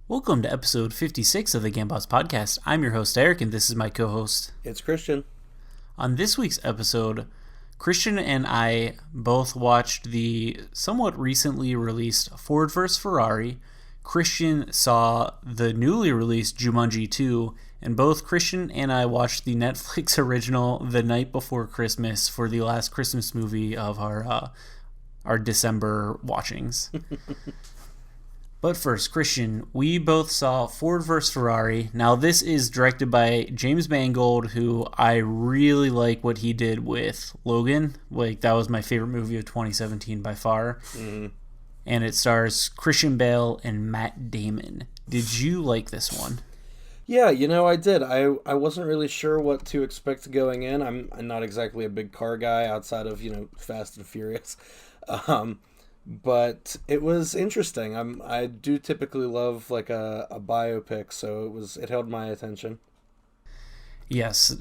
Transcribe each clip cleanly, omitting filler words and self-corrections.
Welcome to episode 56 of the Gambots podcast. I'm your host, Eric, and this is my co-host. It's Christian. On this week's episode, Christian and I both watched the somewhat recently released Ford vs. Ferrari. Christian saw the newly released Jumanji 2, and both Christian and I watched the Netflix original The Night Before Christmas for the last Christmas movie of our December watchings. But first, Christian, we both saw Ford vs. Ferrari. Now, this is directed by James Mangold, who I really like what he did with Logan. Like, that was my favorite movie of 2017 by far. Mm-hmm. And it stars Christian Bale and Matt Damon. Did you like this one? Yeah, I did. I wasn't really sure what to expect going in. I'm not exactly a big car guy outside of, Fast and Furious. But it was interesting. I do typically love like a biopic, so it held my attention. Yes,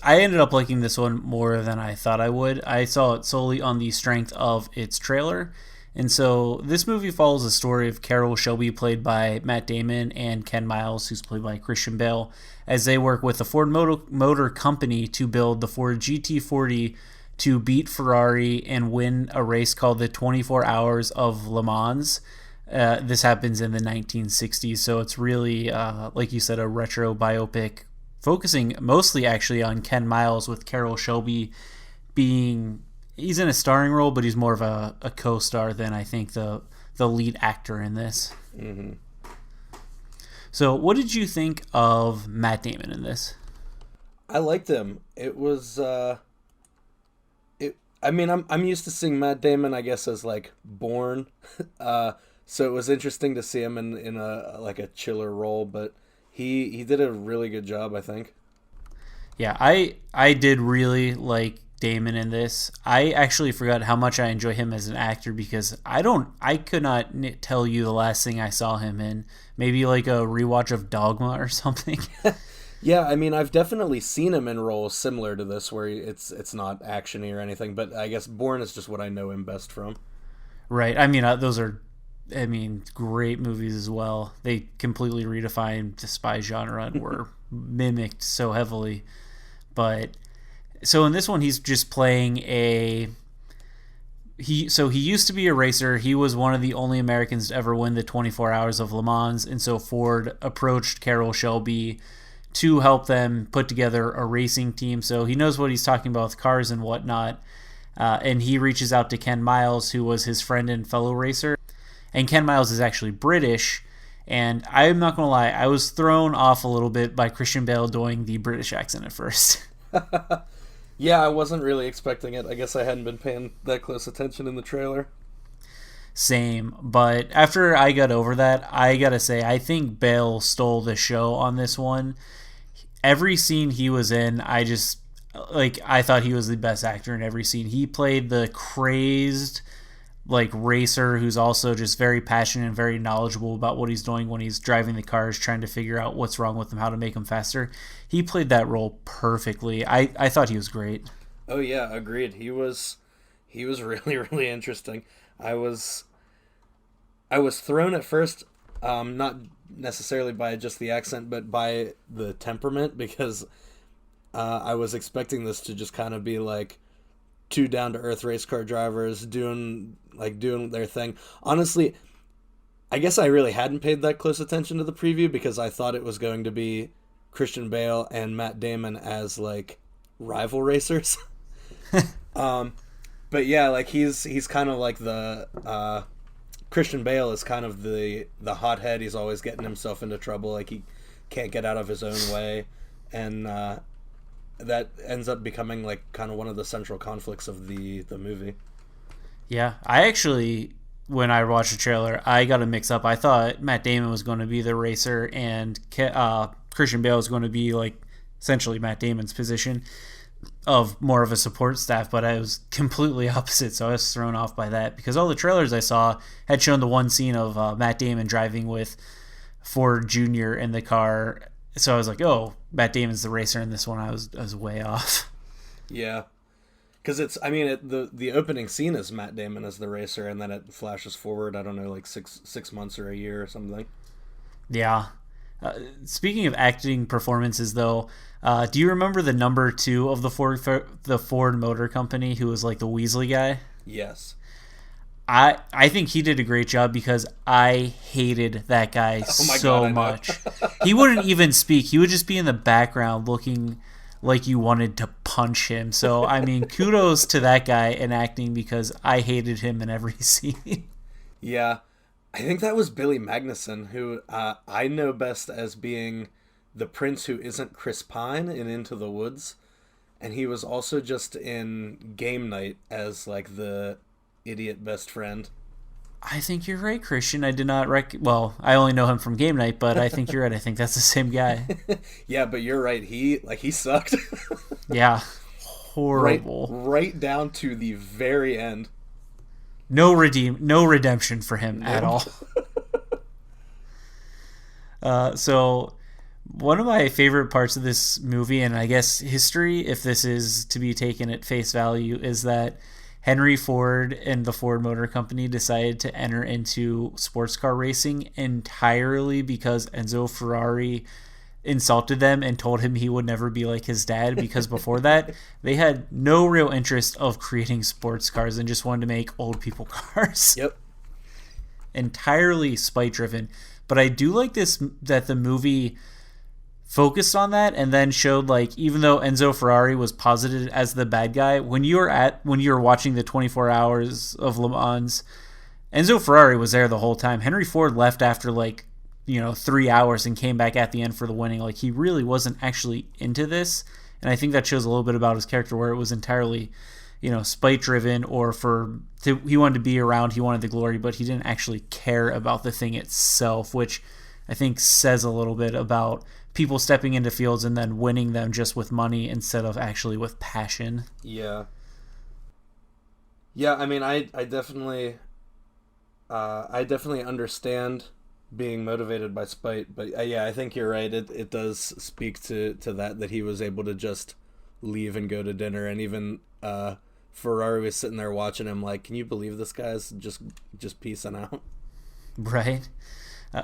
I ended up liking this one more than I thought I would. I saw it solely on the strength of its trailer. And so this movie follows the story of Carroll Shelby, played by Matt Damon, and Ken Miles, who's played by Christian Bale, as they work with the Ford Motor Company to build the Ford GT40 to beat Ferrari and win a race called the 24 Hours of Le Mans. This happens in the 1960s, so it's really, like you said, a retro biopic, focusing mostly actually on Ken Miles, with Carroll Shelby he's in a starring role, but he's more of a co-star than I think the lead actor in this. Mm-hmm. So what did you think of Matt Damon in this? I liked him. It was... I'm used to seeing Matt Damon, I guess, as like Bourne, so it was interesting to see him in a chiller role, but he did a really good job, I think. Yeah, I did really like Damon in this. I actually forgot how much I enjoy him as an actor, because I could not tell you the last thing I saw him in. Maybe like a rewatch of Dogma or something. Yeah, I've definitely seen him in roles similar to this where it's not actiony or anything, but I guess Bourne is just what I know him best from. Right. Those are, great movies as well. They completely redefined the spy genre and were mimicked so heavily. But so in this one, he's just playing he used to be a racer. He was one of the only Americans to ever win the 24 Hours of Le Mans, and so Ford approached Carroll Shelby to help them put together a racing team. So he knows what he's talking about with cars and whatnot. And he reaches out to Ken Miles, who was his friend and fellow racer. And Ken Miles is actually British. And I'm not going to lie, I was thrown off a little bit by Christian Bale doing the British accent at first. Yeah, I wasn't really expecting it. I guess I hadn't been paying that close attention in the trailer. Same, but after I got over that, I gotta say, I think Bale stole the show on this one. Every scene he was in, I thought he was the best actor in every scene. He played the crazed, racer who's also just very passionate and very knowledgeable about what he's doing when he's driving the cars, trying to figure out what's wrong with them, how to make them faster. He played that role perfectly. I thought he was great. Oh yeah, agreed. He was really, really interesting. I was thrown at first, not necessarily by just the accent, but by the temperament, because I was expecting this to just kind of be like two down-to-earth race car drivers doing their thing. Honestly, I guess I really hadn't paid that close attention to the preview, because I thought it was going to be Christian Bale and Matt Damon as rival racers. But yeah, he's kind of like the Christian Bale is kind of the hothead. He's always getting himself into trouble. He can't get out of his own way, and that ends up becoming kind of one of the central conflicts of the movie. Yeah, I actually when I watched the trailer, I got a mix up. I thought Matt Damon was going to be the racer and Christian Bale was going to be like essentially Matt Damon's position of more of a support staff, but I was completely opposite, so I was thrown off by that because all the trailers I saw had shown the one scene of Matt Damon driving with Ford Jr. in the car. So I was like, oh, Matt Damon's the racer in this one. I was way off. Yeah. Because the opening scene is Matt Damon as the racer, and then it flashes forward, I don't know, like six months or a year or something. Yeah. Speaking of acting performances, though, do you remember the number 2 of the Ford Motor Company who was like the Weasley guy? Yes. I think he did a great job because I hated that guy so much. He wouldn't even speak. He would just be in the background looking like you wanted to punch him. So, I mean, kudos to that guy in acting because I hated him in every scene. Yeah. I think that was Billy Magnuson, who I know best as being the prince who isn't Chris Pine in Into the Woods. And he was also just in Game Night as, like, the idiot best friend. I think you're right, Christian. I did not well, I only know him from Game Night, but I think you're right. I think that's the same guy. Yeah, but you're right. He sucked. Yeah. Horrible. Right down to the very end. No redemption for him at all. So one of my favorite parts of this movie, and I guess history, if this is to be taken at face value, is that Henry Ford and the Ford Motor Company decided to enter into sports car racing entirely because Enzo Ferrari insulted them and told him he would never be like his dad, because before that they had no real interest of creating sports cars and just wanted to make old people cars. Yep. Entirely spite driven. But I do like this, that the movie focused on that and then showed, like, even though Enzo Ferrari was posited as the bad guy, when you're watching the 24 hours of Le Mans, Enzo Ferrari was there the whole time. Henry Ford left after 3 hours and came back at the end for the winning. Like, he really wasn't actually into this, and I think that shows a little bit about his character, where it was entirely spite driven, or he wanted to be around, he wanted the glory, but he didn't actually care about the thing itself, which I think says a little bit about people stepping into fields and then winning them just with money instead of actually with passion. Yeah. Yeah, I mean, I definitely understand being motivated by spite, but yeah, I think you're right. It does speak to that he was able to just leave and go to dinner, and even Ferrari was sitting there watching him like, can you believe this guy's just peacing out? Right.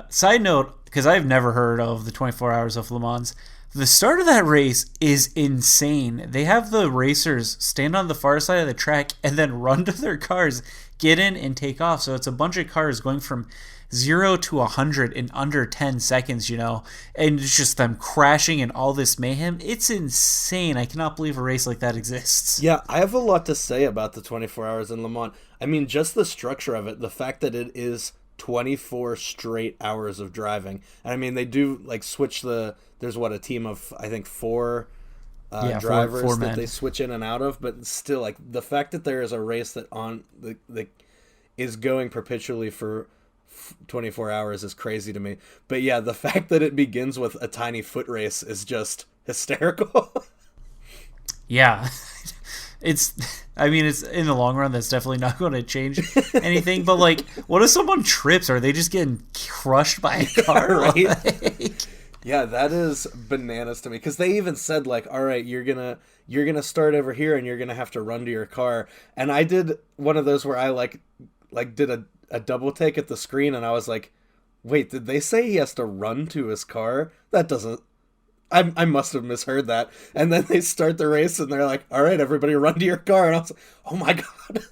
Side note, because I've never heard of the 24 Hours of Le Mans, the start of that race is insane. They have the racers stand on the far side of the track and then run to their cars, get in, and take off. So it's a bunch of cars going from 0 to 100 in under 10 seconds, and it's just them crashing and all this mayhem. It's insane. I cannot believe a race like that exists. Yeah, I have a lot to say about the 24 Hours in Le Mans. I mean, just the structure of it, the fact that it is 24 straight hours of driving. And I mean, they do switch there's a team of, I think, four drivers four that men. They switch in and out of, but still, the fact that there is a race that is going perpetually for 24 hours is crazy to me. But yeah, the fact that it begins with a tiny foot race is just hysterical. Yeah. It's in the long run, that's definitely not going to change anything. But what if someone trips? Are they just getting crushed by a car? Right? Yeah, that is bananas to me. Because they even said all right, you're gonna start over here and you're gonna have to run to your car. And I did one of those where I did a double take at the screen, and I was like, wait, did they say he has to run to his car? That doesn't. I must have misheard that. And then they start the race, and they're like, all right, everybody run to your car. And I was like, oh my God.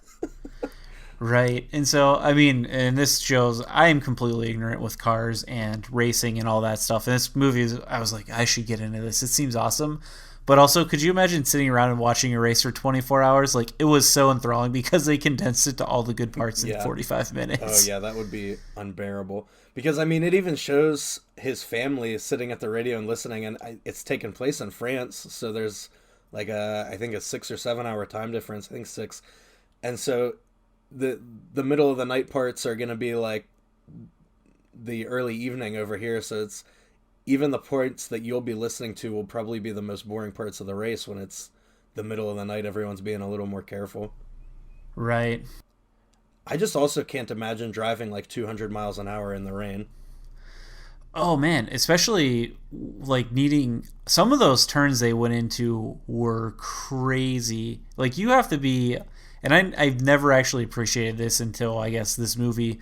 Right. And so, and this shows I am completely ignorant with cars and racing and all that stuff. And this movie, I was like, I should get into this. It seems awesome. But also, could you imagine sitting around and watching a race for 24 hours? It was so enthralling because they condensed it to all the good parts in 45 minutes. Oh, yeah, that would be unbearable. Because, it even shows his family sitting at the radio and listening, and it's taking place in France, so there's, I think a 6 or 7 hour time difference. I think 6. And so the middle of the night parts are gonna be like the early evening over here, so it's even the points that you'll be listening to will probably be the most boring parts of the race when it's the middle of the night. Everyone's being a little more careful. Right. I just also can't imagine driving like 200 miles an hour in the rain. Oh man, especially like needing some of those turns they went into were crazy. Like you have to be, and I've never actually appreciated this until I guess this movie,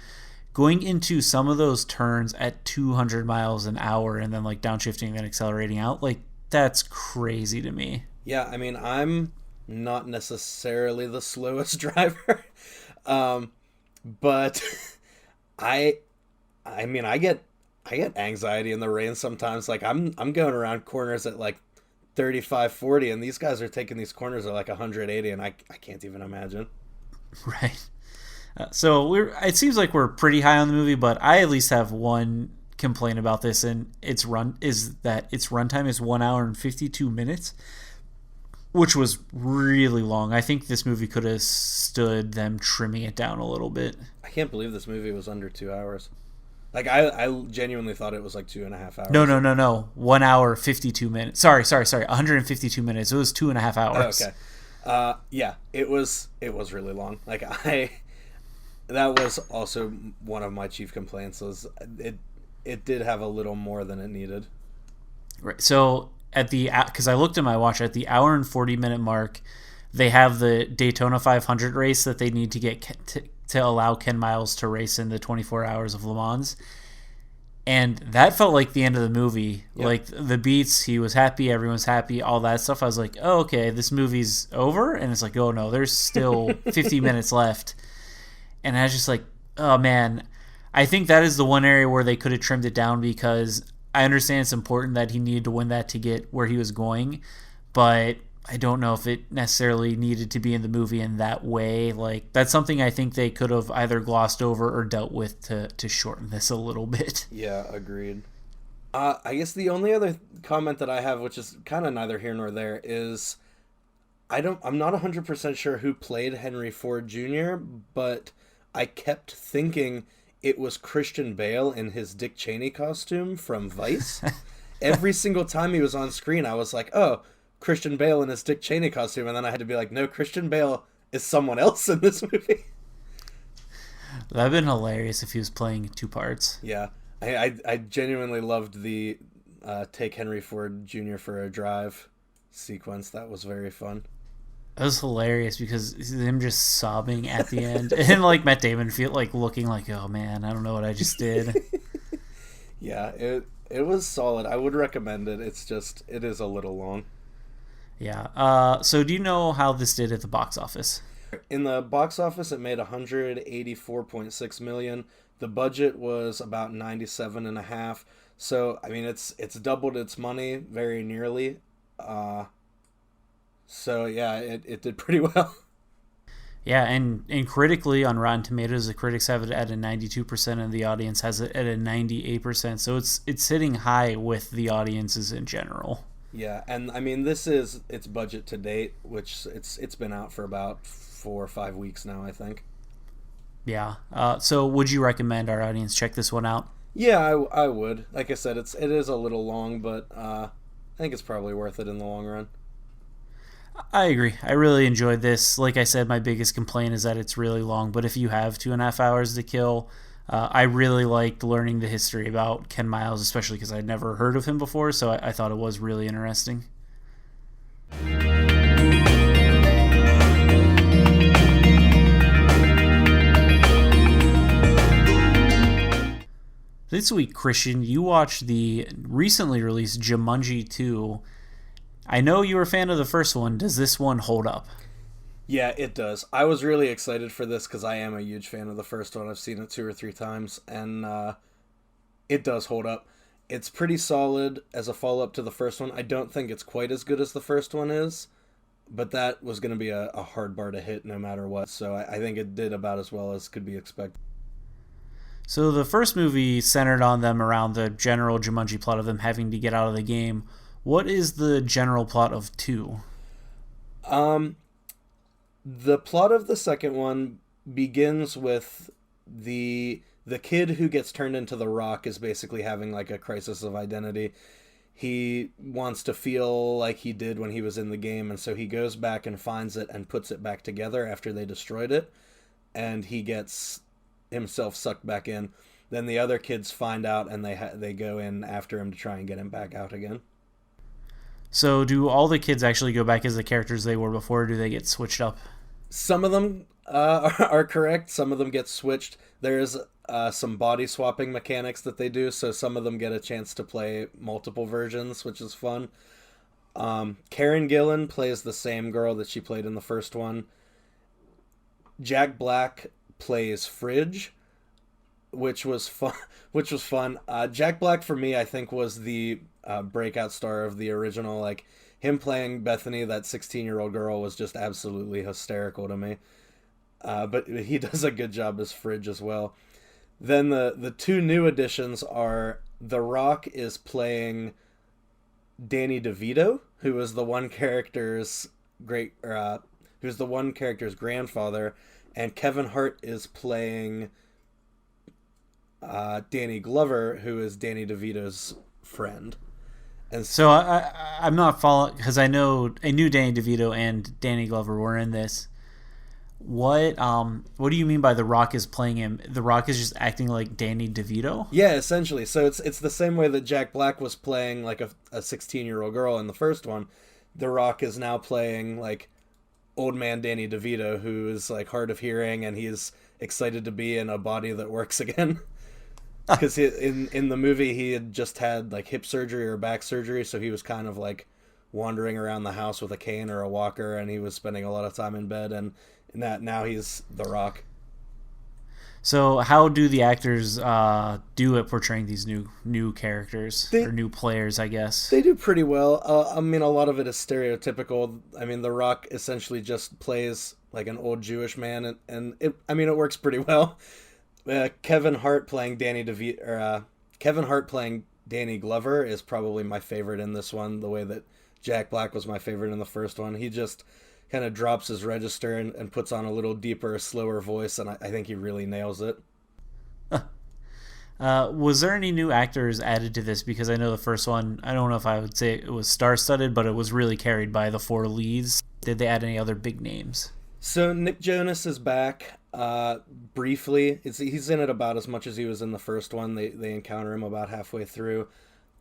going into some of those turns at 200 miles an hour and then like downshifting and accelerating out. Like that's crazy to me. Yeah, I mean, I'm not necessarily the slowest driver, but I mean, I get anxiety in the rain sometimes. Like I'm going around corners at like 35, 40, and these guys are taking these corners at like 180, and I can't even imagine. Right. So it seems like we're pretty high on the movie, but I at least have one complaint about this, and its runtime is 1 hour and 52 minutes, which was really long. I think this movie could have stood them trimming it down a little bit. I can't believe this movie was under 2 hours. Like I genuinely thought it was like 2.5 hours. No. 1 hour 52 minutes. Sorry. 152 minutes. It was 2.5 hours. Oh, okay. Yeah, it was really long. Like that was also one of my chief complaints. Was it did have a little more than it needed. Right. So because I looked at my watch at the hour and 40-minute mark, they have the Daytona 500 race that they need to get to allow Ken Miles to race in the 24 hours of Le Mans. And that felt like the end of the movie. Yep. Like the beats, he was happy, everyone's happy, all that stuff. I was like, oh, okay, this movie's over. And it's like, oh no, there's still 50 minutes left. And I was just like, oh man, I think that is the one area where they could have trimmed it down, because I understand it's important that he needed to win that to get where he was going, but I don't know if it necessarily needed to be in the movie in that way. Like that's something I think they could have either glossed over or dealt with to shorten this a little bit. Yeah, agreed. I guess the only other comment that I have, which is kind of neither here nor there, is I'm not 100% sure who played Henry Ford Jr., but I kept thinking it was Christian Bale in his Dick Cheney costume from Vice. Every single time he was on screen, I was like, oh, Christian Bale in his Dick Cheney costume, and then I had to be like, no, Christian Bale is someone else in this movie. That'd been hilarious if he was playing two parts. Yeah, I genuinely loved the take Henry Ford Jr. for a drive sequence. That was very fun. It was hilarious because him just sobbing at the end, and like Matt Damon looking like, oh man, I don't know what I just did. Yeah, it was solid. I would recommend it. It's just it is a little long. Yeah. So do you know how this did at the box office? In the box office, it made 184.6 million. The budget was about 97.5. So I mean, it's doubled its money very nearly. So yeah, it did pretty well. Yeah, and critically on Rotten Tomatoes, the critics have it at a 92%, and the audience has it at a 98%. So it's sitting high with the audiences in general. Yeah, and I mean this is its budget to date, which it's been out for about 4 or 5 weeks now, I think. Yeah. So would you recommend our audience check this one out? Yeah, I would. Like I said, it is a little long, but I think it's probably worth it in the long run. I agree. I really enjoyed this. Like I said, my biggest complaint is that it's really long, but if you have 2.5 hours to kill, I really liked learning the history about Ken Miles, especially because I'd never heard of him before, so I thought it was really interesting. This week, Christian, you watched the recently released Jumanji 2. I know you were a fan of the first one. Does this one hold up? Yeah, it does. I was really excited for this because I am a huge fan of the first one. I've seen it 2 or 3 times, and it does hold up. It's pretty solid as a follow-up to the first one. I don't think it's quite as good as the first one is, but that was going to be a hard bar to hit no matter what, so I think it did about as well as could be expected. So the first movie centered on them around the general Jumanji plot of them having to get out of the game. What is the general plot of 2? The plot of the second one begins with the kid who gets turned into the Rock is basically having like a crisis of identity. He wants to feel like he did when he was in the game, and so he goes back and finds it and puts it back together after they destroyed it, and he gets himself sucked back in. Then the other kids find out, and they go in after him to try and get him back out again. So do all the kids actually go back as the characters they were before, or do they get switched up? Some of them are correct. Some of them get switched. There's some body swapping mechanics that they do, so some of them get a chance to play multiple versions, which is fun. Karen Gillan plays the same girl that she played in the first one. Jack Black plays Fridge, which was fun. Jack Black for me, I think, was the breakout star of the original. Like him playing Bethany, that 16-year-old girl, was just absolutely hysterical to me. But he does a good job as Fridge as well. Then the two new additions are The Rock is playing Danny DeVito, who is the one character's who's the one character's grandfather, and Kevin Hart is playing Danny Glover, who is Danny DeVito's friend. And so I'm not following, because I knew Danny DeVito and Danny Glover were in this. What do you mean by The Rock is playing him? The Rock is just acting like Danny DeVito? Yeah, essentially. So it's the same way that Jack Black was playing like a 16-year-old girl in the first one. The Rock is now playing like old man Danny DeVito, who is like hard of hearing, and he's excited to be in a body that works again. Because in the movie he had just had like hip surgery or back surgery, so he was kind of like wandering around the house with a cane or a walker, and he was spending a lot of time in bed, and now he's The Rock. So how do the actors do at portraying these new characters or new players, I guess? They do pretty well. I mean, a lot of it is stereotypical. I mean, The Rock essentially just plays like an old Jewish man, and it works pretty well. Kevin Hart playing Danny Glover is probably my favorite in this one, the way that Jack Black was my favorite in the first one. He just kind of drops his register and puts on a little deeper, slower voice, and I think he really nails it. Was there any new actors added to this? Because I know the first one, I don't know if I would say it was star-studded, but it was really carried by the four leads. Did they add any other big names? So Nick Jonas is back briefly. He's in it about as much as he was in the first one. They encounter him about halfway through.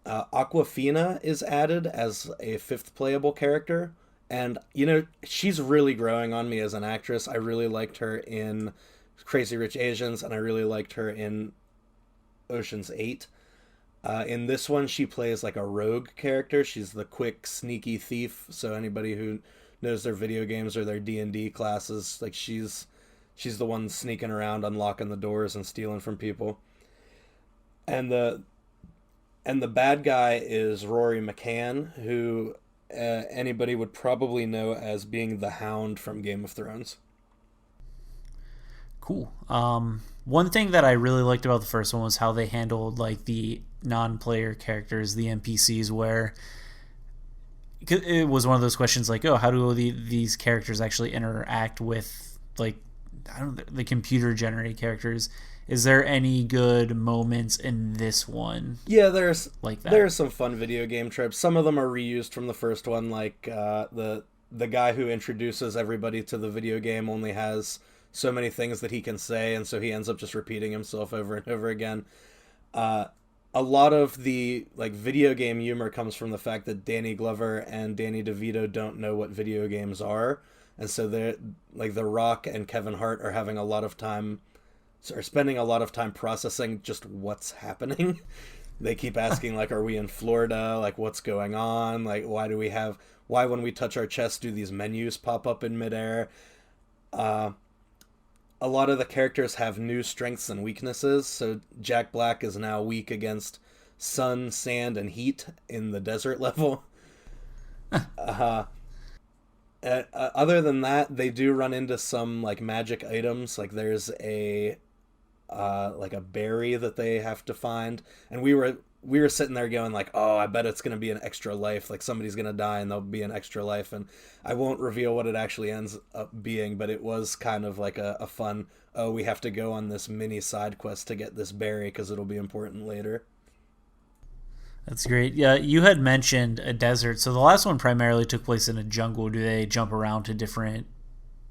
Awkwafina is added as a fifth playable character. And, she's really growing on me as an actress. I really liked her in Crazy Rich Asians, and I really liked her in Ocean's 8. In this one, she plays like a rogue character. She's the quick, sneaky thief. So anybody who knows their video games or their D&D classes, like she's the one sneaking around, unlocking the doors and stealing from people. And the bad guy is Rory McCann, who anybody would probably know as being the Hound from Game of Thrones. Cool. One thing that I really liked about the first one was how they handled like the non-player characters, the NPCs, where it was one of those questions like, oh, how do these characters actually interact with like the computer generated characters? Is there any good moments in this one? Yeah, there's like that. There's some fun video game tropes. Some of them are reused from the first one, like the guy who introduces everybody to the video game only has so many things that he can say, and so he ends up just repeating himself over and over again. A lot of the like video game humor comes from the fact that Danny Glover and Danny DeVito don't know what video games are, and so they're like The Rock and Kevin Hart are having a lot of time. Are spending a lot of time processing just what's happening. They keep asking like, are we in Florida? Like, what's going on? Like, why when we touch our chest do these menus pop up in midair? A lot of the characters have new strengths and weaknesses. So Jack Black is now weak against sun, sand, and heat in the desert level. Other than that, they do run into some like magic items. Like there's a berry that they have to find, and we we were sitting there going like, oh, I bet it's going to be an extra life. Like somebody's going to die and there'll be an extra life. And I won't reveal what it actually ends up being, but it was kind of like a fun, oh, we have to go on this mini side quest to get this berry because it'll be important later. That's great. Yeah, you had mentioned a desert. So the last one primarily took place in a jungle. Do they jump around to different,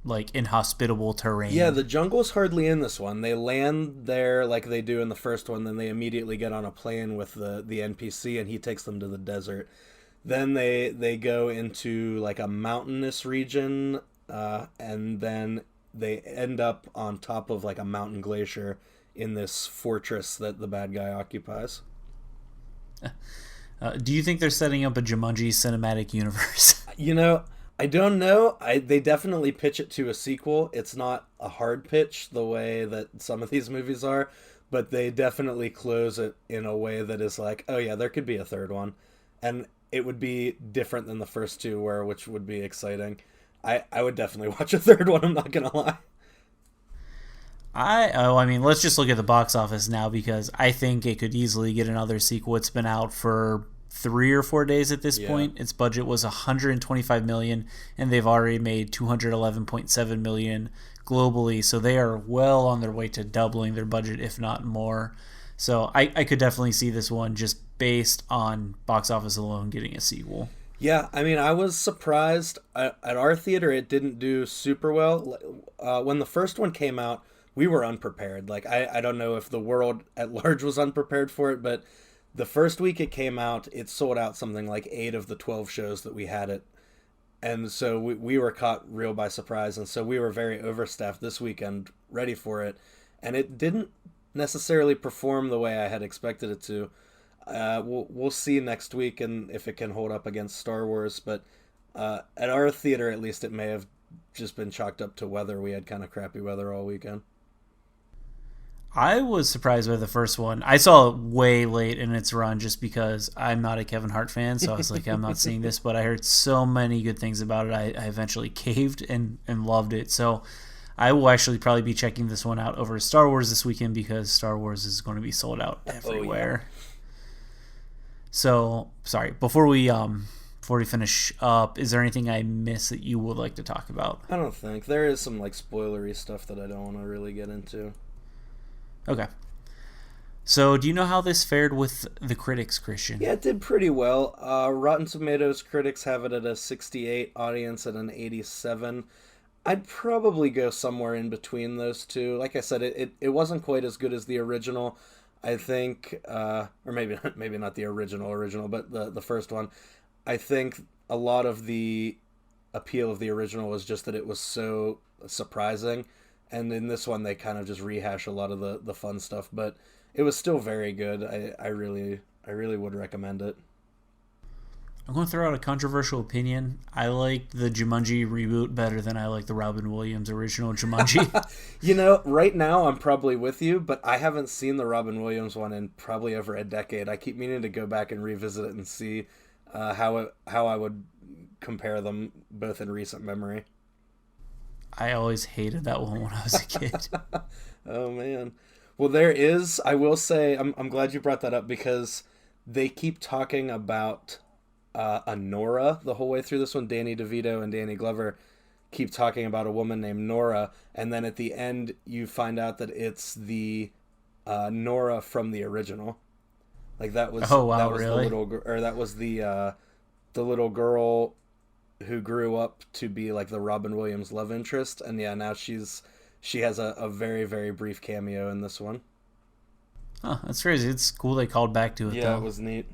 like, inhospitable terrain? Yeah, the jungle's hardly in this one. They land there like they do in the first one, then they immediately get on a plane with the NPC and he takes them to the desert. Then they go into like a mountainous region, and then they end up on top of like a mountain glacier in this fortress that the bad guy occupies. Do you think they're setting up a Jumanji cinematic universe? I don't know. They definitely pitch it to a sequel. It's not a hard pitch the way that some of these movies are, but they definitely close it in a way that is like, oh yeah, there could be a third one. And it would be different than the first two, which would be exciting. I would definitely watch a third one, I'm not going to lie. Let's just look at the box office now because I think it could easily get another sequel. It's been out for 3 or 4 days at this point. Its budget was $125 million, and they've already made $211.7 million globally. So they are well on their way to doubling their budget, if not more. So I could definitely see this one just based on box office alone getting a sequel. Yeah, I was surprised. At our theater, it didn't do super well. When the first one came out, we were unprepared. Like, I don't know if the world at large was unprepared for it, but the first week it came out, it sold out something like 8 of the 12 shows that we had it. And so we were caught real by surprise. And so we were very overstaffed this weekend, ready for it. And it didn't necessarily perform the way I had expected it to. We'll see next week and if it can hold up against Star Wars. But at our theater, at least, it may have just been chalked up to weather. We had kind of crappy weather all weekend. I was surprised by the first one. I saw it way late in its run just because I'm not a Kevin Hart fan, so I was like, I'm not seeing this, but I heard so many good things about it. I eventually caved and loved it. So I will actually probably be checking this one out over Star Wars this weekend because Star Wars is going to be sold out everywhere. Oh, yeah. So, sorry, before we finish up, is there anything I missed that you would like to talk about? I don't think. There is some like spoilery stuff that I don't want to really get into. Okay. So, do you know how this fared with the critics, Christian? Yeah, it did pretty well. Rotten Tomatoes critics have it at a 68, audience at an 87. I'd probably go somewhere in between those two. Like I said, it wasn't quite as good as the original. I think, or maybe not the original, but the first one. I think a lot of the appeal of the original was just that it was so surprising. And in this one, they kind of just rehash a lot of the fun stuff, but it was still very good. I really would recommend it. I'm going to throw out a controversial opinion. I like the Jumanji reboot better than I like the Robin Williams original Jumanji. Right now I'm probably with you, but I haven't seen the Robin Williams one in probably over a decade. I keep meaning to go back and revisit it and see how I would compare them both in recent memory. I always hated that one when I was a kid. Oh, man. Well, I will say, I'm glad you brought that up because they keep talking about a Nora the whole way through this one. Danny DeVito and Danny Glover keep talking about a woman named Nora, and then at the end you find out that it's the Nora from the original. Like that was really? That was the little girl who grew up to be like the Robin Williams love interest, and yeah, now she has a very, very brief cameo in this one. Oh, that's crazy. It's cool they called back to it, though. Yeah, it was neat.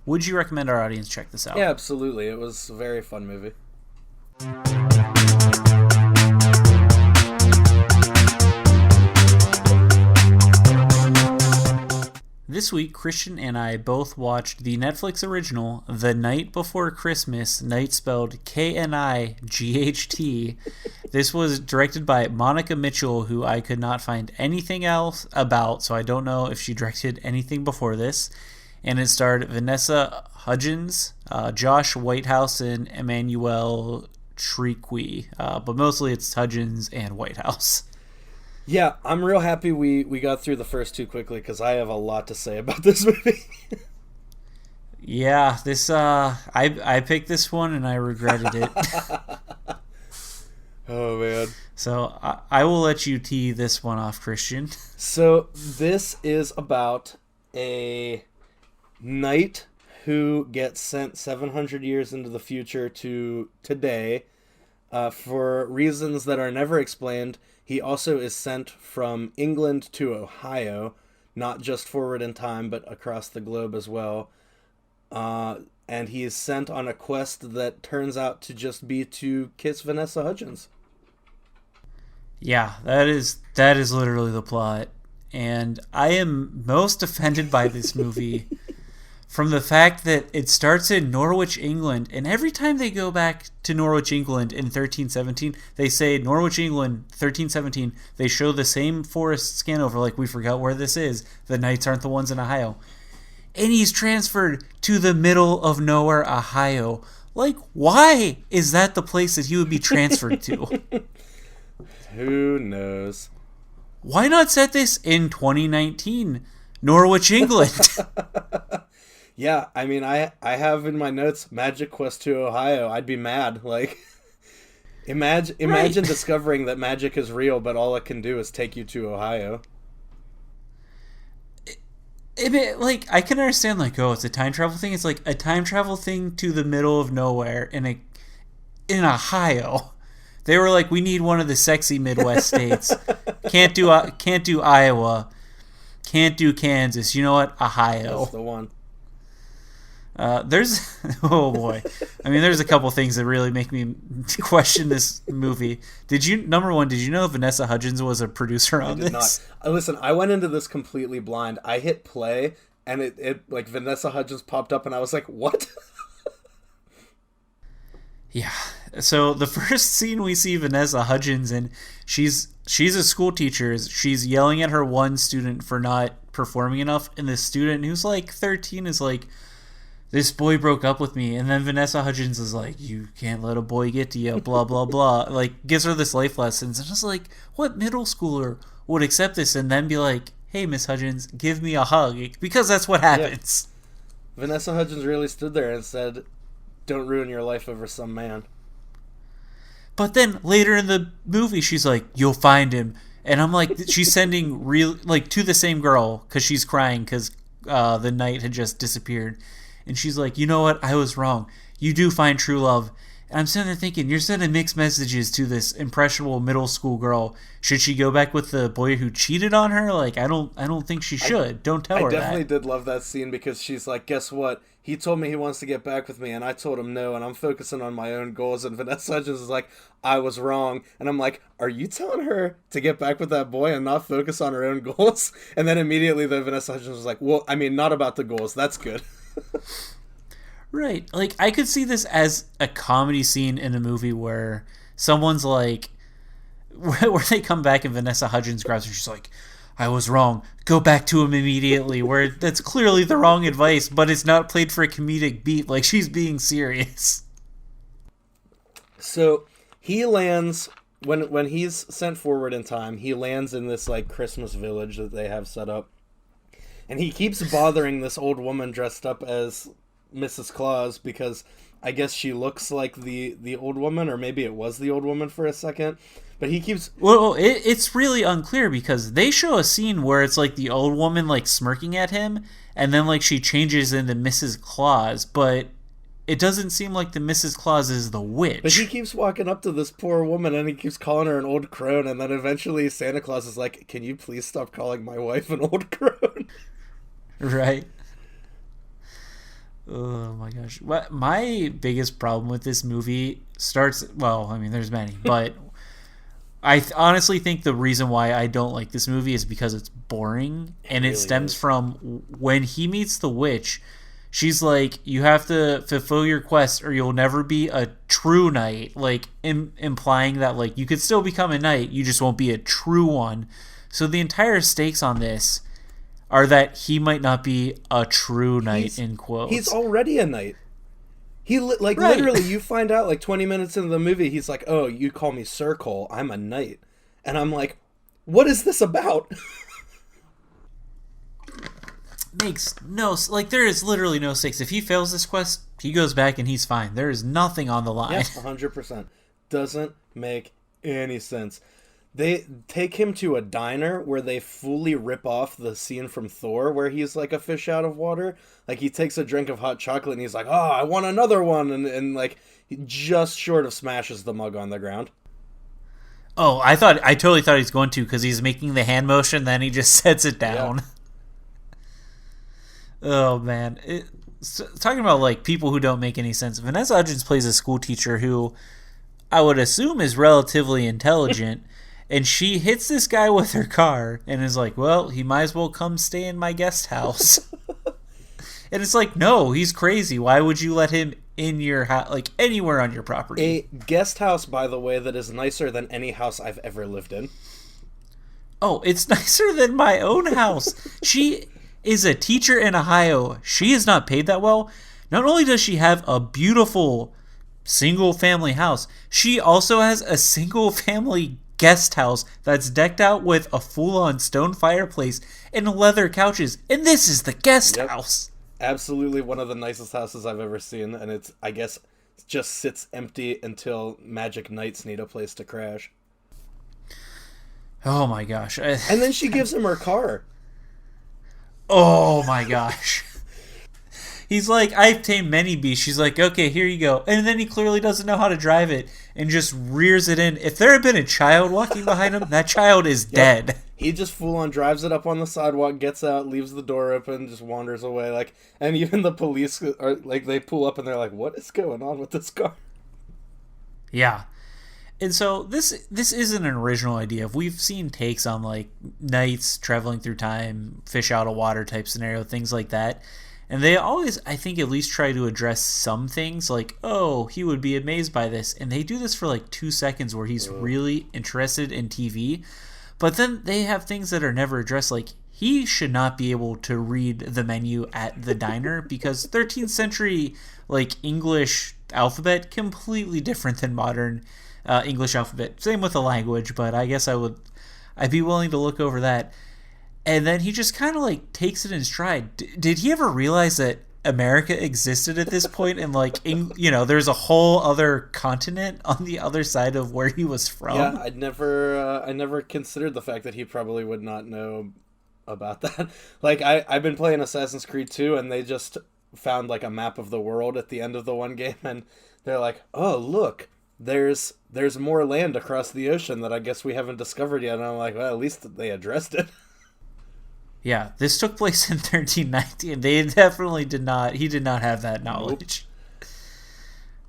Would you recommend our audience check this out? Yeah, absolutely. It was a very fun movie. This week, Christian and I both watched the Netflix original, The Night Before Christmas, night spelled K-N-I-G-H-T. This was directed by Monica Mitchell, who I could not find anything else about, so I don't know if she directed anything before this. And it starred Vanessa Hudgens, Josh Whitehouse, and Emmanuel Triqui. But mostly it's Hudgens and Whitehouse. Yeah, I'm real happy we got through the first two quickly because I have a lot to say about this movie. Yeah, this I picked this one and I regretted it. Oh man. So I will let you tee this one off, Christian. So this is about a knight who gets sent 700 years into the future to today for reasons that are never explained. He also is sent from England to Ohio, not just forward in time, but across the globe as well. And he is sent on a quest that turns out to just be to kiss Vanessa Hudgens. Yeah, that is literally the plot. And I am most offended by this movie from the fact that it starts in Norwich, England, and every time they go back to Norwich, England in 1317, they say Norwich, England, 1317, they show the same forest scan over like we forgot where this is. The knights aren't the ones in Ohio. And he's transferred to the middle of nowhere, Ohio. Like, why is that the place that he would be transferred to? Who knows? Why not set this in 2019, Norwich, England? Yeah, I mean, I have in my notes Magic Quest to Ohio. I'd be mad. Like, imagine discovering that magic is real, but all it can do is take you to Ohio. Like, I can understand, like, oh, it's a time travel thing. It's like a time travel thing to the middle of nowhere in Ohio. They were like, we need one of the sexy Midwest states. Can't do Iowa. Can't do Kansas. You know what? Ohio. That's the one. There's oh boy. I mean, there's a couple things that really make me question this movie. Number one, did you know Vanessa Hudgens was a producer on this? I did not. Listen, I went into this completely blind. I hit play and it like Vanessa Hudgens popped up and I was like, what? Yeah. So the first scene we see Vanessa Hudgens in, she's a school teacher. She's yelling at her one student for not performing enough, and this student who's like 13 is like, this boy broke up with me. And then Vanessa Hudgens is like, you can't let a boy get to you, blah, blah, blah. Like, gives her this life lessons. And it's like, what middle schooler would accept this and then be like, hey, Miss Hudgens, give me a hug? Because that's what happens. Yeah. Vanessa Hudgens really stood there and said, don't ruin your life over some man. But then later in the movie, she's like, you'll find him. And I'm like, she's sending to the same girl because she's crying because the knight had just disappeared. And she's like, you know what? I was wrong. You do find true love. And I'm sitting there thinking, you're sending mixed messages to this impressionable middle school girl. Should she go back with the boy who cheated on her? Like, I don't think she should. Don't tell her that. I definitely did love that scene because she's like, guess what? He told me he wants to get back with me, and I told him no, and I'm focusing on my own goals. And Vanessa Hudgens is like, I was wrong. And I'm like, are you telling her to get back with that boy and not focus on her own goals? And then immediately the Vanessa Hudgens was like, well, I mean, not about the goals. That's good. Right. Like, I could see this as a comedy scene in a movie where someone's like, where they come back and Vanessa Hudgens grabs her, she's like, I was wrong. Go back to him immediately. Where that's clearly the wrong advice, but it's not played for a comedic beat. Like, she's being serious. So he lands, when he's sent forward in time, he lands in this like Christmas village that they have set up. And he keeps bothering this old woman dressed up as Mrs. Claus because I guess she looks like the old woman, or maybe it was the old woman for a second. But he keeps... Well, it's really unclear because they show a scene where it's like the old woman like smirking at him, and then like she changes into Mrs. Claus, but it doesn't seem like the Mrs. Claus is the witch. But he keeps walking up to this poor woman and he keeps calling her an old crone, and then eventually Santa Claus is like, can you please stop calling my wife an old crone? Right. Oh my gosh. My biggest problem with this movie starts... Well, I mean, there's many, but... I honestly think the reason why I don't like this movie is because it's boring, and it stems from when he meets the witch. She's like, you have to fulfill your quest or you'll never be a true knight, like implying that like you could still become a knight, you just won't be a true one. So the entire stakes on this are that he might not be a true knight, in quotes. He's already a knight. Literally, you find out like 20 minutes into the movie, he's like, oh, you call me Sir Cole, I'm a knight. And I'm like, What is this about? Makes no, like, there is literally no stakes. If he fails this quest, he goes back and he's fine. There is nothing on the line. Yeah, 100%. Doesn't make any sense. They take him to a diner where they fully rip off the scene from Thor where he's like a fish out of water. Like, he takes a drink of hot chocolate and he's like, oh, I want another one. And like, he just short of smashes the mug on the ground. Oh, I totally thought he was going to, because he's making the hand motion, then he just sets it down. Yeah. Oh, man. Talking about, like, people who don't make any sense. Vanessa Hudgens plays a school teacher who I would assume is relatively intelligent, and she hits this guy with her car and is like, well, he might as well come stay in my guest house. And it's like, no, he's crazy. Why would you let him in your house, like, anywhere on your property? A guest house, by the way, that is nicer than any house I've ever lived in. Oh, it's nicer than my own house. She is a teacher in Ohio. She is not paid that well. Not only does she have a beautiful single-family house, she also has a single-family guest house that's decked out with a full-on stone fireplace and leather couches. And this is the guest house. Absolutely one of the nicest houses I've ever seen. And it's, I guess, just sits empty until Magic Knights need a place to crash. Oh my gosh. And then she gives him her car. Oh my gosh. He's like, I've tamed many beasts. She's like, okay, here you go. And then he clearly doesn't know how to drive it and just rears it in. If there had been a child walking behind him, that child is dead. He just full on drives it up on the sidewalk, gets out, leaves the door open, just wanders away. Like, and even the police are like, they pull up and they're like, what is going on with this car? Yeah. And so this isn't an original idea. We've seen takes on, like, knights traveling through time, fish out of water type scenario, things like that. And they always, I think, at least try to address some things, like, oh, he would be amazed by this. And they do this for like 2 seconds where he's really interested in TV. But then they have things that are never addressed, like, he should not be able to read the menu at the diner because 13th century, like, English alphabet, completely different than modern English alphabet. Same with the language, but I guess I'd be willing to look over that. And then he just kind of, like, takes it in stride. Did he ever realize that America existed at this point? And, like, there's a whole other continent on the other side of where he was from? Yeah, I never considered the fact that he probably would not know about that. Like, I've been playing Assassin's Creed 2, and they just found, like, a map of the world at the end of the one game, and they're like, oh, look, there's more land across the ocean that I guess we haven't discovered yet. And I'm like, well, at least they addressed it. Yeah, this took place in 1390, and they definitely did not have that knowledge. Nope.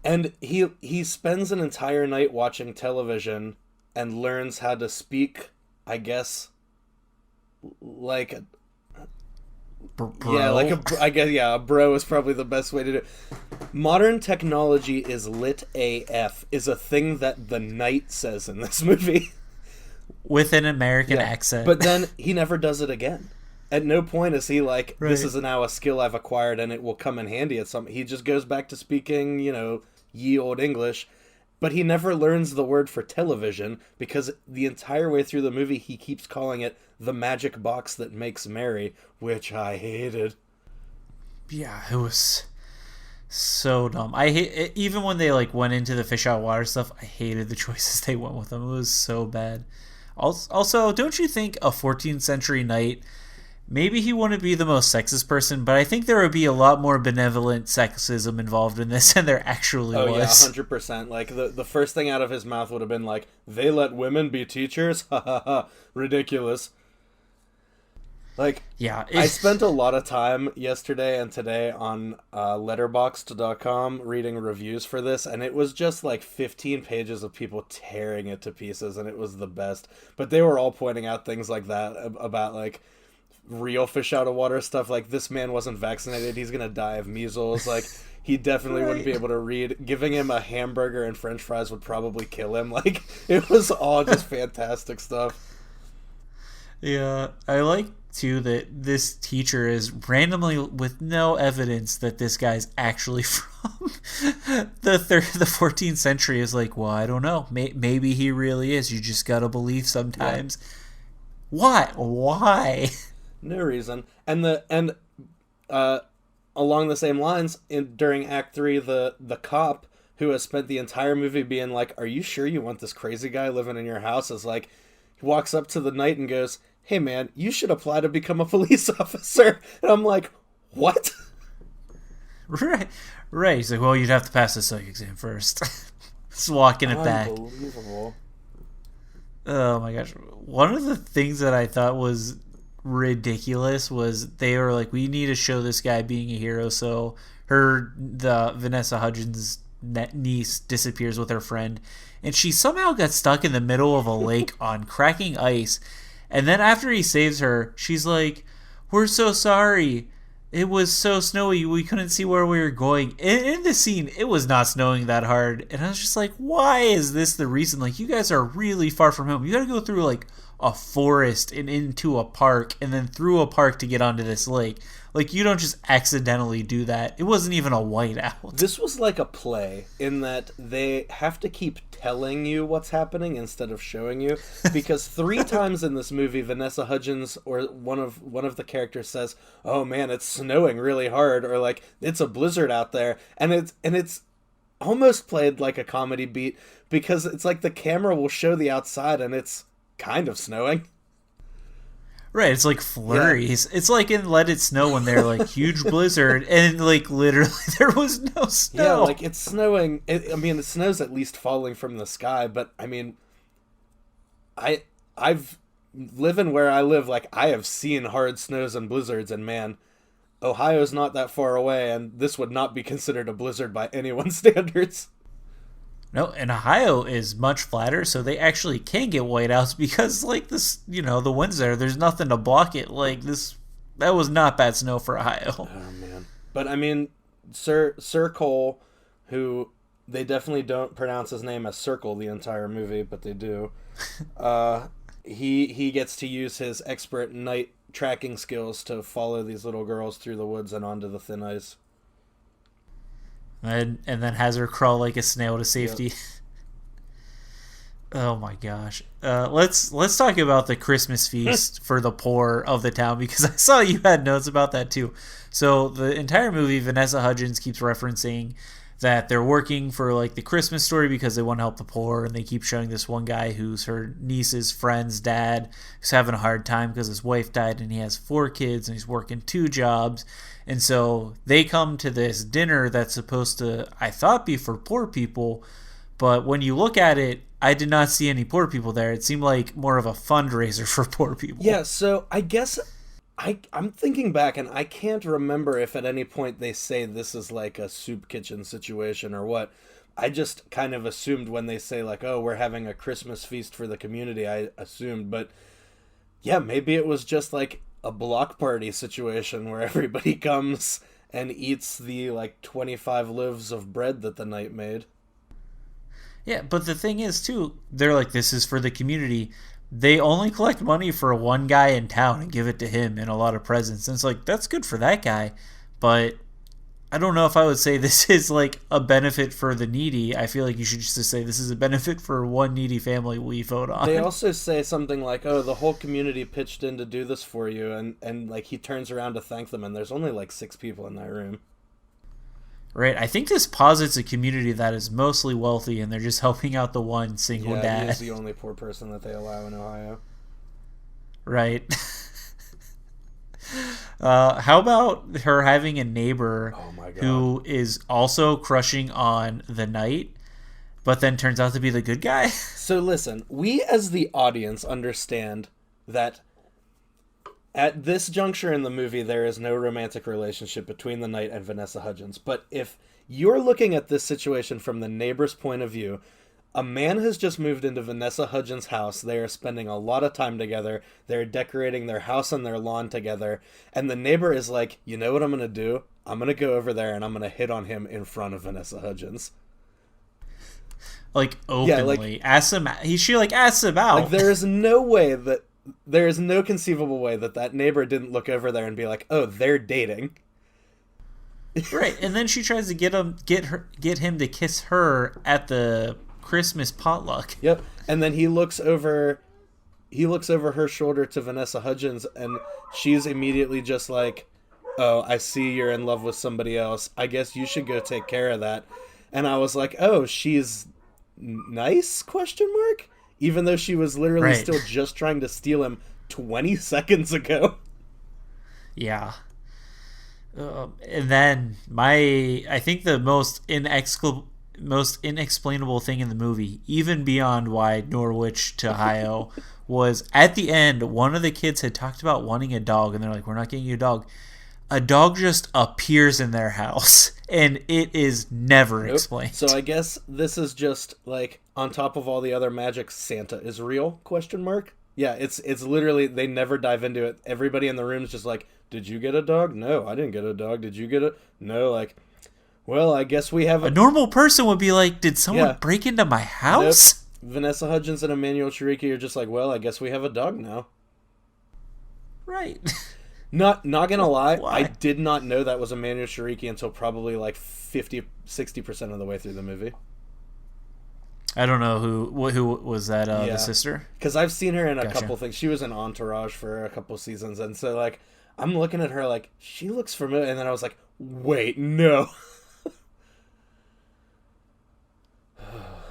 And he spends an entire night watching television and learns how to speak, I guess, like a Bro? Yeah, a bro is probably the best way to do it. Modern technology is lit AF is a thing that the knight says in this movie. With an American accent. But then he never does it again. At no point is he like, this is now a skill I've acquired and it will come in handy at some... He just goes back to speaking, ye old English. But he never learns the word for television because the entire way through the movie he keeps calling it the magic box that makes merry, which I hated. Yeah, it was so dumb. I hate it, even when they like went into the fish out of water stuff. I hated the choices they went with them. It was so bad. Also, don't you think a 14th century knight, maybe he wouldn't be the most sexist person, but I think there would be a lot more benevolent sexism involved in this than there actually was. Oh yeah, 100%. Like the first thing out of his mouth would have been like, "They let women be teachers? Ha ha ha! Ridiculous." Like, yeah, I spent a lot of time yesterday and today on letterboxd.com reading reviews for this, and it was just like 15 pages of people tearing it to pieces, and it was the best. But they were all pointing out things like that about like real fish out of water stuff, like this man wasn't vaccinated, he's gonna die of measles, like he definitely wouldn't be able to read, giving him a hamburger and french fries would probably kill him. Like, it was all just fantastic stuff. Yeah, I like too that this teacher is randomly, with no evidence that this guy's actually from the 14th century, is like, well, I don't know, maybe he really is, you just gotta believe sometimes. Why? No reason. And along the same lines, during Act 3, the cop who has spent the entire movie being like, "Are you sure you want this crazy guy living in your house?" is like, he walks up to the knight and goes, "Hey man, you should apply to become a police officer." And I'm like, what? Right. Right. He's like, well, you'd have to pass the psych exam first. Just walking it back. Unbelievable. Oh my gosh. One of the things that I thought was ridiculous was they were like, we need to show this guy being a hero. So the Vanessa Hudgens niece disappears with her friend, and she somehow got stuck in the middle of a lake on cracking ice. And then after he saves her, she's like, we're so sorry. It was so snowy, we couldn't see where we were going. In the scene, it was not snowing that hard. And I was just like, why is this the reason? Like, you guys are really far from home. You gotta go through, like, a forest and into a park, and then through a park to get onto this lake. Like, you don't just accidentally do that. It wasn't even a whiteout. This was like a play in that they have to keep telling you what's happening instead of showing you, because 3 times in this movie Vanessa Hudgens or one of the characters says, "Oh man, it's snowing really hard," or like, "It's a blizzard out there," and it's almost played like a comedy beat, because it's like the camera will show the outside and it's kind of snowing. Right, it's like flurries. Yeah. It's like in Let It Snow when they're like huge blizzard, and like literally there was no snow. Yeah, like it's snowing. I mean, it snows at least falling from the sky, but I mean, I've living where I live, like I have seen hard snows and blizzards, and man, Ohio's not that far away, and this would not be considered a blizzard by anyone's standards. No, and Ohio is much flatter, so they actually can get whiteouts because, like, this, the wind's there's nothing to block it. Like, that was not bad snow for Ohio. Oh, man. But, I mean, Sir Cole, who they definitely don't pronounce his name as Circle the entire movie, but they do, he gets to use his expert night tracking skills to follow these little girls through the woods and onto the thin ice. And then has her crawl like a snail to safety. Yep. Oh my gosh. Let's talk about the Christmas feast for the poor of the town, because I saw you had notes about that too. So the entire movie, Vanessa Hudgens keeps referencing that they're working for like the Christmas story because they want to help the poor, and they keep showing this one guy who's her niece's friend's dad, who's having a hard time because his wife died and he has 4 kids and he's working 2 jobs. And so they come to this dinner that's supposed to, I thought, be for poor people, but when you look at it, I did not see any poor people there. It seemed like more of a fundraiser for poor people. Yeah, so I guess I'm thinking back, and I can't remember if at any point they say this is like a soup kitchen situation or what. I just kind of assumed when they say like, oh, we're having a Christmas feast for the community, I assumed. But yeah, maybe it was just like a block party situation where everybody comes and eats the like 25 loaves of bread that the knight made. Yeah, but the thing is too, they're like, this is for the community. They only collect money for one guy in town and give it to him and a lot of presents. And it's like, that's good for that guy, but I don't know if I would say this is like a benefit for the needy. I feel like you should just say this is a benefit for one needy family we vote on. They also say something like, oh, the whole community pitched in to do this for you, and like he turns around to thank them, and there's only like 6 people in that room. Right, I think this posits a community that is mostly wealthy, and they're just helping out the one single dad. He is the only poor person that they allow in Ohio. Right. How about her having a neighbor who is also crushing on the knight, but then turns out to be the good guy? So listen, we as the audience understand that at this juncture in the movie, there is no romantic relationship between the knight and Vanessa Hudgens. But if you're looking at this situation from the neighbor's point of view, a man has just moved into Vanessa Hudgens' house. They are spending a lot of time together. They're decorating their house and their lawn together. And the neighbor is like, you know what I'm going to do? I'm going to go over there and I'm going to hit on him in front of Vanessa Hudgens. Like, openly. Yeah, asks him, she like asks him out. Like, there is no conceivable way that neighbor didn't look over there and be like, oh, they're dating. Right, and then she tries to get him to kiss her at the Christmas potluck. Yep, and then he looks over he looks over her shoulder to Vanessa Hudgens, and she's immediately just like, "Oh, I see you're in love with somebody else. I guess you should go take care of that." And I was like, "Oh, she's nice?" Question mark. Even though she was literally Right. still just trying to steal him 20 seconds ago. Yeah. And then I think the most inexplainable thing in the movie, even beyond why Norwich to Ohio, was at the end, one of the kids had talked about wanting a dog, and they're like, "We're not getting you a dog." A dog just appears in their house, and it is never explained. So I guess this is just like on top of all the other magic, Santa is real? Question mark. Yeah, it's literally they never dive into it. Everybody in the room is just like, "Did you get a dog? No, I didn't get a dog. Did you get a no?" Like, well, I guess we have A normal person would be like, "Did someone break into my house?" Nope. Vanessa Hudgens and Emmanuel Cheriki are just like, "Well, I guess we have a dog now." Right. Not gonna lie, Why? I did not know that was Emmanuel Cheriki until probably like 50-60% of the way through the movie. I don't know who was that. The sister. Because I've seen her in a Gotcha. couple things. She was in Entourage for a couple seasons, and so like I'm looking at her like she looks familiar, and then I was like, wait, no.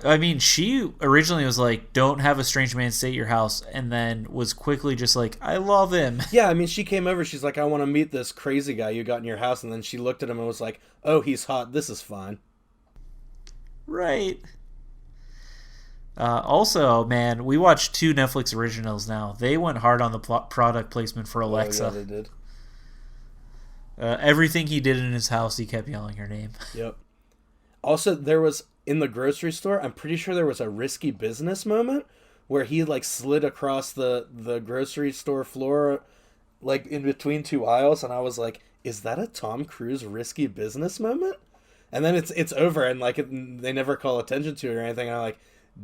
I mean, she originally was like, "Don't have a strange man stay at your house," and then was quickly just like, "I love him." Yeah, I mean, she came over. She's like, "I want to meet this crazy guy you got in your house," and then she looked at him and was like, "Oh, he's hot. This is fine." Right. Also, man, we watched 2 Netflix originals now. They went hard on the product placement for Alexa. Oh, yeah, they did. Everything he did in his house, he kept yelling her name. Yep. Also, there was in the grocery store, I'm pretty sure there was a risky business moment where he like slid across the grocery store floor like in between 2 aisles, and I was like, is that a Tom Cruise risky business moment? And then it's over, and like they never call attention to it or anything. And I'm like,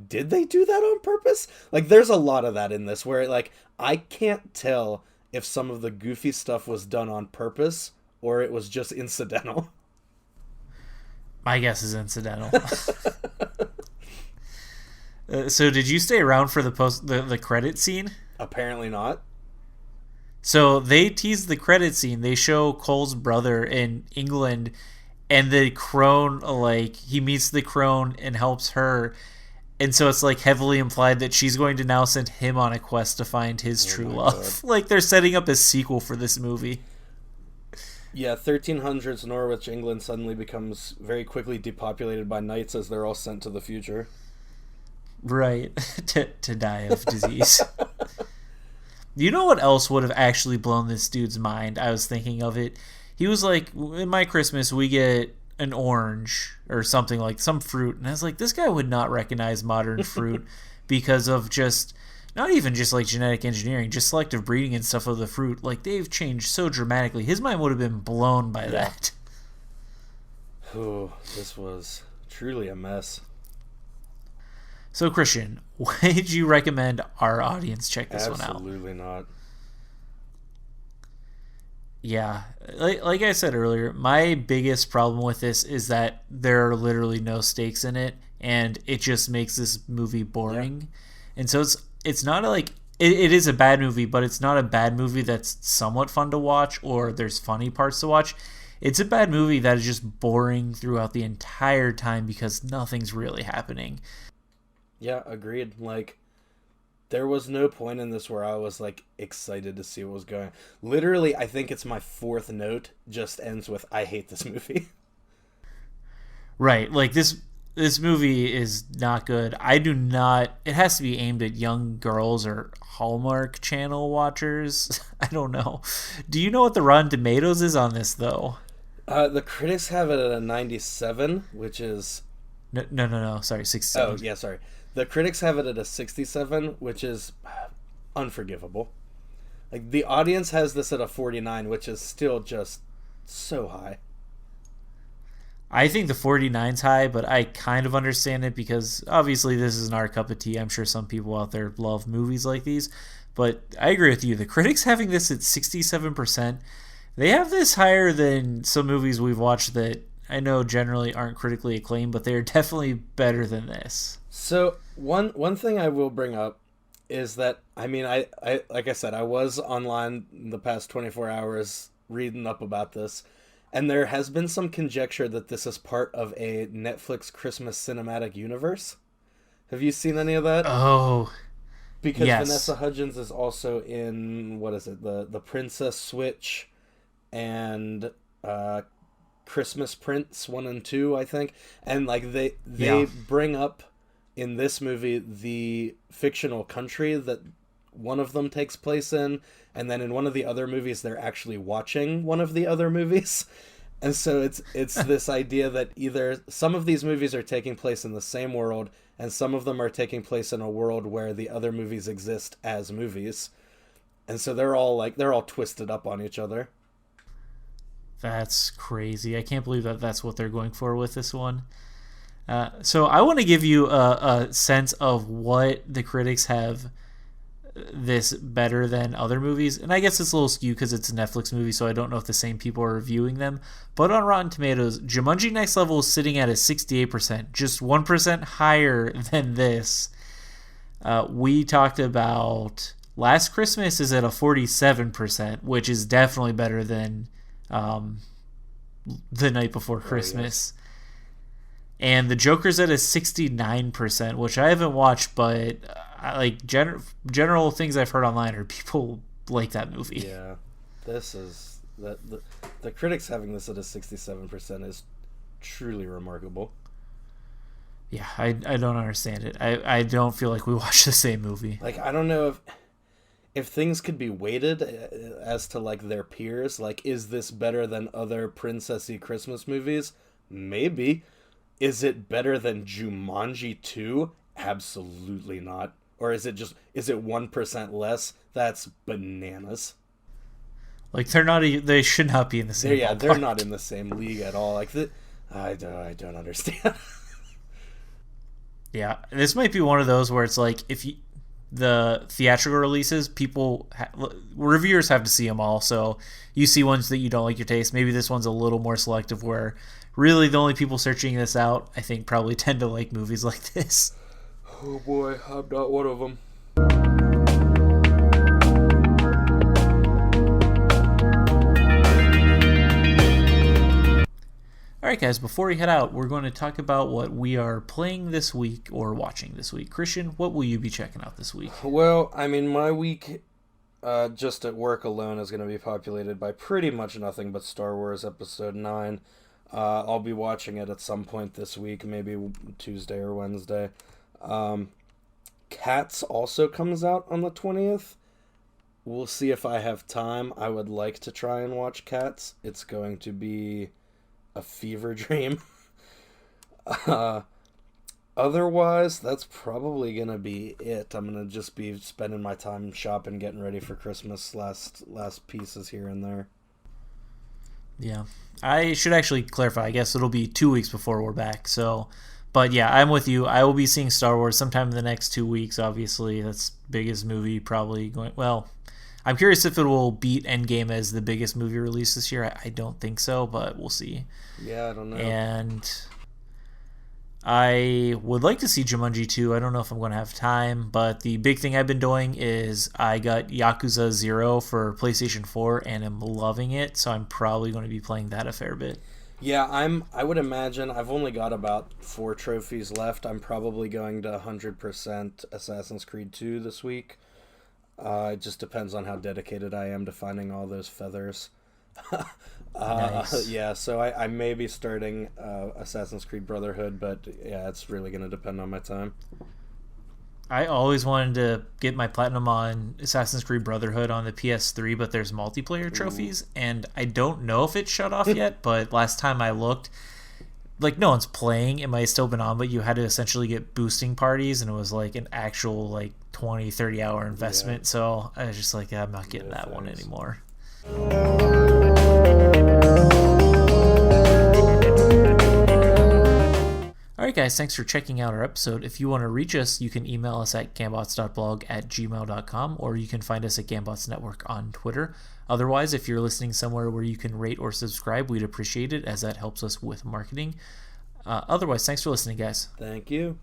did they do that on purpose? Like, there's a lot of that in this where like I can't tell if some of the goofy stuff was done on purpose or it was just incidental. My guess is incidental. So did you stay around for the credit scene? Apparently not. So they tease the credit scene. They show Cole's brother in England, and the crone, like, he meets the crone and helps her. And so it's like heavily implied that she's going to now send him on a quest to find his true love. God. Like, they're setting up a sequel for this movie. Yeah, 1300s Norwich, England suddenly becomes very quickly depopulated by knights as they're all sent to the future. Right. to die of disease. You know what else would have actually blown this dude's mind? I was thinking of it. He was like, in my Christmas, we get an orange or something, like some fruit. And I was like, this guy would not recognize modern fruit because of just, not even just like genetic engineering, just selective breeding and stuff of the fruit. Like, they've changed so dramatically. His mind would have been blown by that. Oh, this was truly a mess. So, Christian, would you recommend our audience check this one out? Absolutely not. Yeah, like I said earlier, my biggest problem with this is that there are literally no stakes in it, and it just makes this movie boring. Yeah. And so it's not like it is a bad movie, but it's not a bad movie that's somewhat fun to watch or there's funny parts to watch. It's a bad movie that is just boring throughout the entire time because nothing's really happening. Yeah, agreed. Like, there was no point in this where I was, like, excited to see what was going on. Literally, I think it's my 4th note just ends with, I hate this movie. Right. Like, this movie is not good. I do not... It has to be aimed at young girls or Hallmark Channel watchers. I don't know. Do you know what the Rotten Tomatoes is on this, though? The critics have it at a 97, which is... No. Sorry, 67. Oh, yeah, sorry. The critics have it at a 67, which is unforgivable. Like, the audience has this at a 49, which is still just so high. I think the 49's high, but I kind of understand it because obviously this isn't our cup of tea. I'm sure some people out there love movies like these, but I agree with you. The critics having this at 67%, they have this higher than some movies we've watched that I know generally aren't critically acclaimed, but they're definitely better than this. So one thing I will bring up is that I like I said, I was online the past 24 hours reading up about this, and there has been some conjecture that this is part of a Netflix Christmas cinematic universe. Have you seen any of that? Oh, Because yes. Vanessa Hudgens is also in, what is it, the Princess Switch and Christmas Prince 1 and 2, I think. And like they Yeah. bring up in this movie the fictional country that one of them takes place in, and then in one of the other movies they're actually watching one of the other movies. And so it's this idea that either some of these movies are taking place in the same world, and some of them are taking place in a world where the other movies exist as movies. And so they're all twisted up on each other. That's crazy. I can't believe that that's what they're going for with this one. So I want to give you a sense of what the critics have this better than other movies. And I guess it's a little skewed because it's a Netflix movie, so I don't know if the same people are reviewing them. But on Rotten Tomatoes, Jumanji Next Level is sitting at a 68%, just 1% higher than this. We talked about Last Christmas is at a 47%, which is definitely better than The Night Before Christmas. Yes. And The Joker's at a 69%, which I haven't watched, but like general things I've heard online are people like that movie. Yeah, this is the critics having this at a 67% is truly remarkable. Yeah, I don't understand it. I don't feel like we watched the same movie. Like, I don't know if things could be weighted as to like their peers. Like, is this better than other princessy Christmas movies? Maybe. Is it better than Jumanji 2? Absolutely not. Or is it 1% less? That's bananas. Like they should not be in the same. They're not in the same league at all. Like I don't understand. Yeah, this might be one of those where it's like the theatrical releases, reviewers have to see them all. So you see ones that you don't like your taste. Maybe this one's a little more selective where really the only people searching this out, I think, probably tend to like movies like this. Oh boy, I'm not one of them. Alright guys, before we head out, we're going to talk about what we are playing this week or watching this week. Christian, what will you be checking out this week? Well, I mean, my week just at work alone is going to be populated by pretty much nothing but Star Wars Episode 9. I'll be watching it at some point this week, maybe Tuesday or Wednesday. Cats also comes out on the 20th. We'll see if I have time. I would like to try and watch Cats. It's going to be a fever dream. Otherwise, that's probably going to be it. I'm going to just be spending my time shopping, getting ready for Christmas, last pieces here and there. Yeah. I should actually clarify. I guess it'll be 2 weeks before we're back. So, but yeah, I'm with you. I will be seeing Star Wars sometime in the next 2 weeks, obviously. That's biggest movie probably going... Well, I'm curious if it will beat Endgame as the biggest movie release this year. I don't think so, but we'll see. Yeah, I don't know. And I would like to see Jumanji 2. I don't know if I'm going to have time, but the big thing I've been doing is I got Yakuza 0 for PlayStation 4 and am loving it, so I'm probably going to be playing that a fair bit. Yeah, I would imagine I've only got about 4 trophies left. I'm probably going to 100% Assassin's Creed 2 this week. It just depends on how dedicated I am to finding all those feathers. Nice. Yeah, so I may be starting Assassin's Creed Brotherhood, but yeah, it's really going to depend on my time. I always wanted to get my platinum on Assassin's Creed Brotherhood on the PS3, but there's multiplayer trophies, and I don't know if it's shut off yet, but last time I looked, like, no one's playing. It might have still been on, but you had to essentially get boosting parties, and it was like an actual, like, 20, 30-hour investment, yeah. So I was just like, I'm not getting that one anymore. Alright guys, thanks for checking out our episode. If you want to reach us, you can email us at gambots.blog@gmail.com, or you can find us at Gambots Network on Twitter. Otherwise, if you're listening somewhere where you can rate or subscribe, we'd appreciate it, as that helps us with marketing. Otherwise, thanks for listening, guys. Thank you.